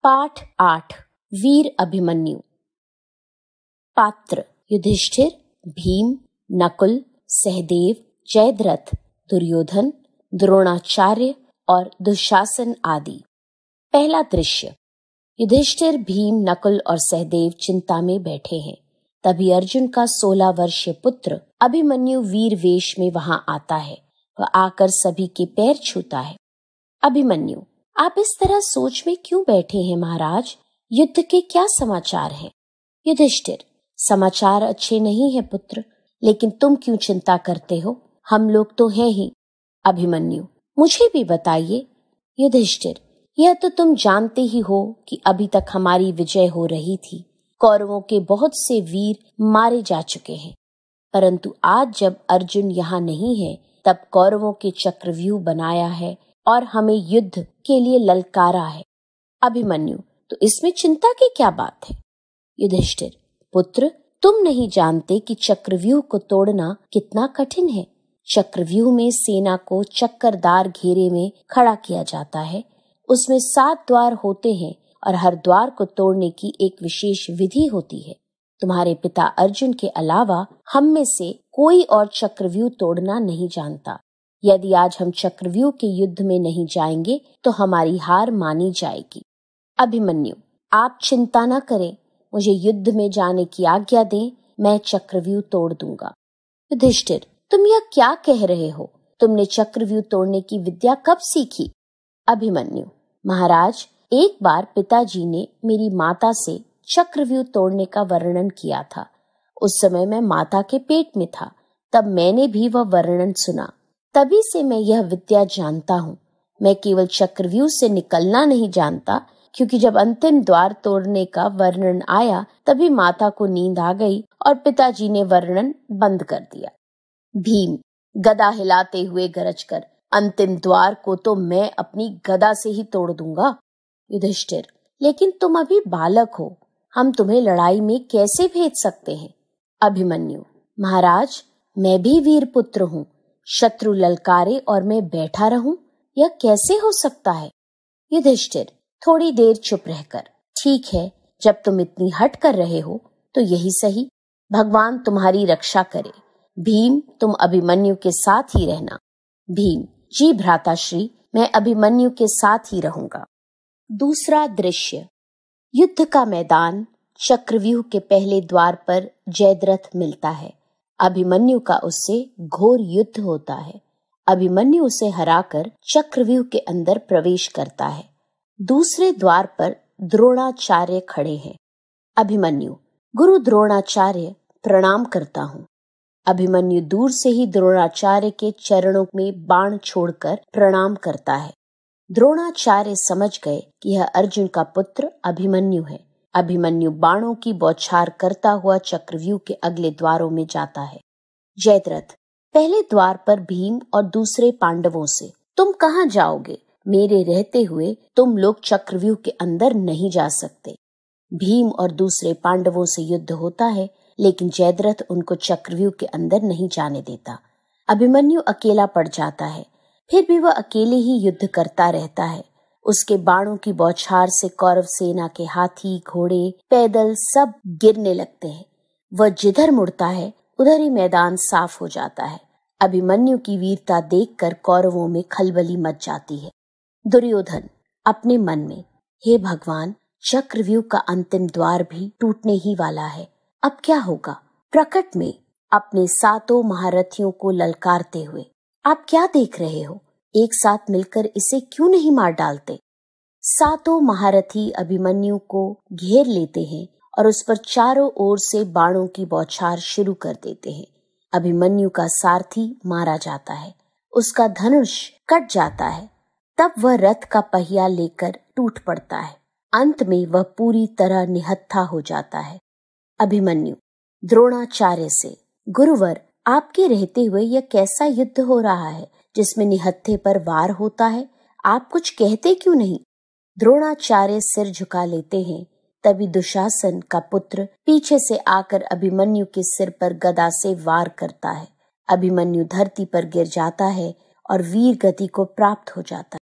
पाठ 8 वीर अभिमन्यु। पात्र युधिष्ठिर, भीम, नकुल, सहदेव, जयद्रथ, दुर्योधन, द्रोणाचार्य और दुशासन आदि। पहला दृश्य। युधिष्ठिर, भीम, नकुल और सहदेव चिंता में बैठे हैं। तभी अर्जुन का 16 वर्षीय पुत्र अभिमन्यु वीर वेश में वहां आता है। वह आकर सभी के पैर छूता है। अभिमन्यु: आप इस तरह सोच में क्यों बैठे हैं महाराज? युद्ध के क्या समाचार हैं? युधिष्ठिर: समाचार अच्छे नहीं है पुत्र, लेकिन तुम क्यों चिंता करते हो? हम लोग तो हैं ही। अभिमन्यु: मुझे भी बताइए। युधिष्ठिर: यह तो तुम जानते ही हो कि अभी तक हमारी विजय हो रही थी। कौरवों के बहुत से वीर मारे जा चुके हैं, परंतु आज जब अर्जुन यहाँ नहीं है, तब कौरवों के चक्रव्यूह बनाया है और हमें युद्ध के लिए ललकारा है। अभिमन्यु: तो इसमें चिंता की क्या बात है? युधिष्ठिर: पुत्र, तुम नहीं जानते कि चक्रव्यूह को तोड़ना कितना कठिन है। चक्रव्यूह में सेना को चक्करदार घेरे में खड़ा किया जाता है। उसमें 7 द्वार होते हैं और हर द्वार को तोड़ने की एक विशेष विधि होती है। तुम्हारे पिता अर्जुन के अलावा हम में से कोई और चक्रव्यूह तोड़ना नहीं जानता। यदि आज हम चक्रव्यूह के युद्ध में नहीं जाएंगे तो हमारी हार मानी जाएगी। अभिमन्यु: आप चिंता न करें, मुझे युद्ध में जाने की आज्ञा दें, मैं चक्रव्यूह तोड़ दूंगा। युधिष्ठिर: तुम यह क्या कह रहे हो? तुमने चक्रव्यूह तोड़ने की विद्या कब सीखी? अभिमन्यु: महाराज, एक बार पिताजी ने मेरी माता से चक्रव्यूह तोड़ने का वर्णन किया था। उस समय मैं माता के पेट में था, तब मैंने भी वह वर्णन सुना। तभी से मैं यह विद्या जानता हूँ। मैं केवल चक्रव्यूह से निकलना नहीं जानता, क्योंकि जब अंतिम द्वार तोड़ने का वर्णन आया तभी माता को नींद आ गई और पिताजी ने वर्णन बंद कर दिया। भीम गदा हिलाते हुए गरज कर: अंतिम द्वार को तो मैं अपनी गदा से ही तोड़ दूंगा। युधिष्ठिर: लेकिन तुम अभी बालक हो, हम तुम्हें लड़ाई में कैसे भेज सकते हैं? अभिमन्यु: महाराज, मैं भी वीर पुत्र हूँ। शत्रु ललकारे और मैं बैठा रहूं, यह कैसे हो सकता है? युधिष्ठिर थोड़ी देर चुप रहकर: ठीक है, जब तुम इतनी हट कर रहे हो तो यही सही। भगवान तुम्हारी रक्षा करे। भीम, तुम अभिमन्यु के साथ ही रहना। भीम: जी भ्राताश्री, मैं अभिमन्यु के साथ ही रहूंगा। दूसरा दृश्य। युद्ध का मैदान। चक्रव्यूह के पहले द्वार पर जयद्रथ मिलता है। अभिमन्यु का उससे घोर युद्ध होता है। अभिमन्यु उसे हराकर चक्रव्यूह के अंदर प्रवेश करता है। दूसरे द्वार पर द्रोणाचार्य खड़े हैं। अभिमन्यु: गुरु द्रोणाचार्य, प्रणाम करता हूँ। अभिमन्यु दूर से ही द्रोणाचार्य के चरणों में बाण छोड़कर प्रणाम करता है। द्रोणाचार्य समझ गए कि यह अर्जुन का पुत्र अभिमन्यु है। अभिमन्यु बाणों की बौछार करता हुआ चक्रव्यूह के अगले द्वारों में जाता है। जयद्रथ पहले द्वार पर भीम और दूसरे पांडवों से: तुम कहाँ जाओगे? मेरे रहते हुए तुम लोग चक्रव्यूह के अंदर नहीं जा सकते। भीम और दूसरे पांडवों से युद्ध होता है, लेकिन जयद्रथ उनको चक्रव्यूह के अंदर नहीं जाने देता। अभिमन्यु अकेला पड़ जाता है, फिर भी वह अकेले ही युद्ध करता रहता है। उसके बाणों की बौछार से कौरव सेना के हाथी, घोड़े, पैदल सब गिरने लगते हैं। वह जिधर मुड़ता है उधर ही मैदान साफ हो जाता है। अभिमन्यु की वीरता देखकर कौरवों में खलबली मच जाती है। दुर्योधन अपने मन में: हे भगवान, चक्रव्यूह का अंतिम द्वार भी टूटने ही वाला है, अब क्या होगा? प्रकट में अपने 7 महारथियों को ललकारते हुए: आप क्या देख रहे हो? एक साथ मिलकर इसे क्यों नहीं मार डालते? 7 महारथी अभिमन्यु को घेर लेते हैं और उस पर चारों ओर से बाणों की बौछार शुरू कर देते हैं। अभिमन्यु का सारथी मारा जाता है, उसका धनुष कट जाता है। तब वह रथ का पहिया लेकर टूट पड़ता है। अंत में वह पूरी तरह निहत्था हो जाता है। अभिमन्यु द्रोणाचार्य से: गुरुवर, आपके रहते हुए यह कैसा युद्ध हो रहा है जिसमें निहत्थे पर वार होता है? आप कुछ कहते क्यों नहीं? द्रोणाचार्य सिर झुका लेते हैं। तभी दुशासन का पुत्र पीछे से आकर अभिमन्यु के सिर पर गदा से वार करता है। अभिमन्यु धरती पर गिर जाता है और वीर गति को प्राप्त हो जाता है।